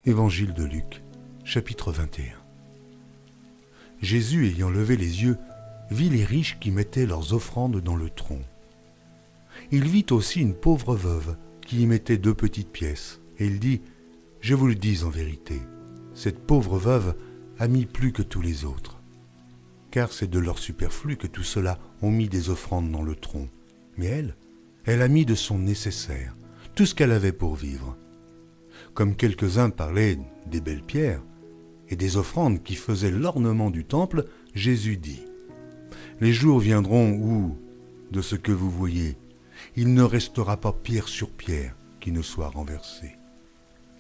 Évangile de Luc, chapitre 21. Jésus, ayant levé les yeux, vit les riches qui mettaient leurs offrandes dans le tronc. Il vit aussi une pauvre veuve qui y mettait 2 petites pièces, et il dit « Je vous le dis en vérité, cette pauvre veuve a mis plus que tous les autres. Car c'est de leur superflu que tous ceux-là ont mis des offrandes dans le tronc. Mais elle a mis de son nécessaire, tout ce qu'elle avait pour vivre. » Comme quelques-uns parlaient des belles pierres et des offrandes qui faisaient l'ornement du temple, Jésus dit « Les jours viendront où, de ce que vous voyez, il ne restera pas pierre sur pierre qui ne soit renversée. »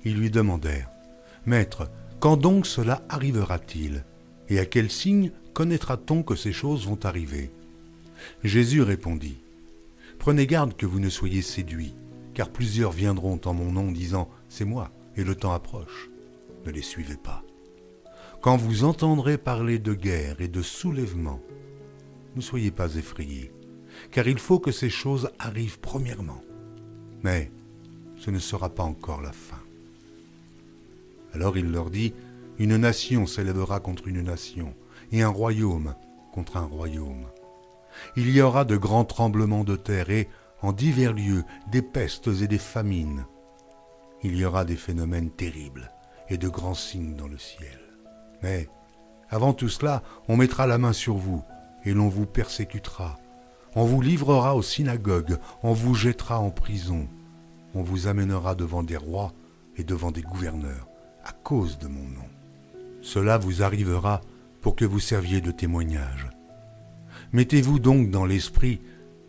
Ils lui demandèrent « Maître, quand donc cela arrivera-t-il? Et à quel signe connaîtra-t-on que ces choses vont arriver ?» Jésus répondit « Prenez garde que vous ne soyez séduits, car plusieurs viendront en mon nom disant « C'est moi » et le temps approche. Ne les suivez pas. Quand vous entendrez parler de guerre et de soulèvement, ne soyez pas effrayés, car il faut que ces choses arrivent premièrement. Mais ce ne sera pas encore la fin. Alors il leur dit, une nation s'élèvera contre une nation, et un royaume contre un royaume. Il y aura de grands tremblements de terre et, en divers lieux, des pestes et des famines. Il y aura des phénomènes terribles et de grands signes dans le ciel. Mais, avant tout cela, on mettra la main sur vous, et l'on vous persécutera. On vous livrera aux synagogues, on vous jettera en prison. On vous amènera devant des rois et devant des gouverneurs, à cause de mon nom. Cela vous arrivera pour que vous serviez de témoignage. Mettez-vous donc dans l'esprit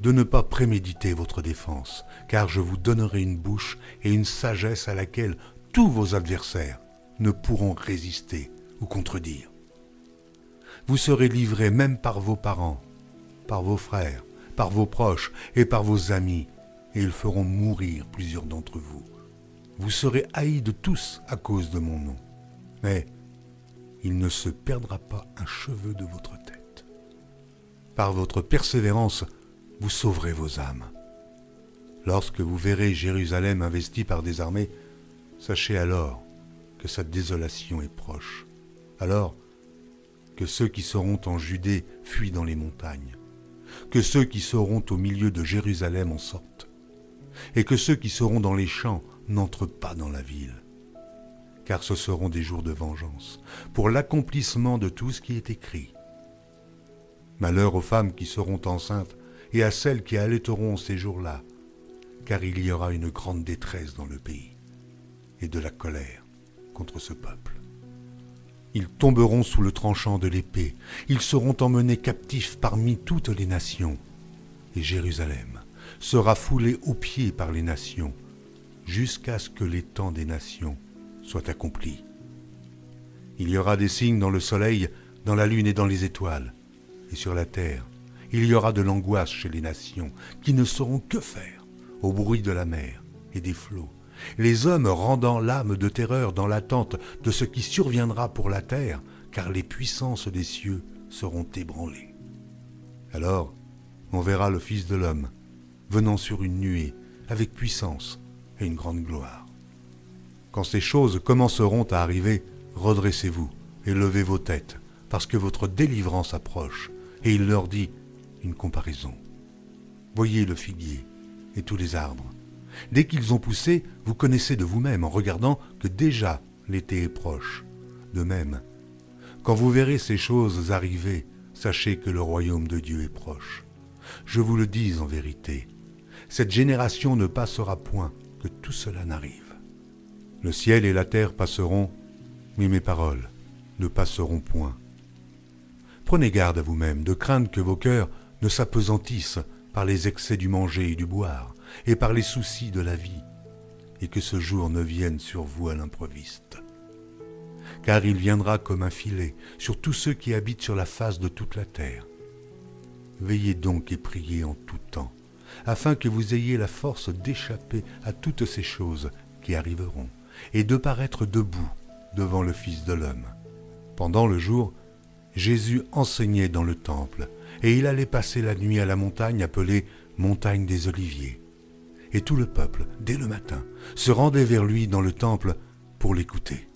de ne pas préméditer votre défense, car je vous donnerai une bouche et une sagesse à laquelle tous vos adversaires ne pourront résister ou contredire. Vous serez livrés même par vos parents, par vos frères, par vos proches et par vos amis, et ils feront mourir plusieurs d'entre vous. Vous serez haïs de tous à cause de mon nom, mais il ne se perdra pas un cheveu de votre tête. Par votre persévérance, vous sauverez vos âmes. Lorsque vous verrez Jérusalem investie par des armées, sachez alors que sa désolation est proche. Alors que ceux qui seront en Judée fuient dans les montagnes, que ceux qui seront au milieu de Jérusalem en sortent, et que ceux qui seront dans les champs n'entrent pas dans la ville. Car ce seront des jours de vengeance, pour l'accomplissement de tout ce qui est écrit. Malheur aux femmes qui seront enceintes et à celles qui allaiteront ces jours-là, car il y aura une grande détresse dans le pays, et de la colère contre ce peuple. Ils tomberont sous le tranchant de l'épée, ils seront emmenés captifs parmi toutes les nations, et Jérusalem sera foulée aux pieds par les nations, jusqu'à ce que les temps des nations soient accomplis. Il y aura des signes dans le soleil, dans la lune et dans les étoiles, et sur la terre, il y aura de l'angoisse chez les nations, qui ne sauront que faire au bruit de la mer et des flots, les hommes rendant l'âme de terreur dans l'attente de ce qui surviendra pour la terre, car les puissances des cieux seront ébranlées. Alors, on verra le Fils de l'homme venant sur une nuée, avec puissance et une grande gloire. Quand ces choses commenceront à arriver, redressez-vous et levez vos têtes, parce que votre délivrance approche. Et il leur dit une comparaison. Voyez le figuier et tous les arbres. Dès qu'ils ont poussé, vous connaissez de vous-même en regardant que déjà l'été est proche. De même, quand vous verrez ces choses arriver, sachez que le royaume de Dieu est proche. Je vous le dis en vérité, cette génération ne passera point que tout cela n'arrive. Le ciel et la terre passeront, mais mes paroles ne passeront point. Prenez garde à vous-même de craindre que vos cœurs ne s'apesantissent par les excès du manger et du boire, et par les soucis de la vie, et que ce jour ne vienne sur vous à l'improviste. Car il viendra comme un filet sur tous ceux qui habitent sur la face de toute la terre. Veillez donc et priez en tout temps, afin que vous ayez la force d'échapper à toutes ces choses qui arriveront, et de paraître debout devant le Fils de l'homme. Pendant le jour, Jésus enseignait dans le temple, et il allait passer la nuit à la montagne appelée montagne des Oliviers. Et tout le peuple, dès le matin, se rendait vers lui dans le temple pour l'écouter.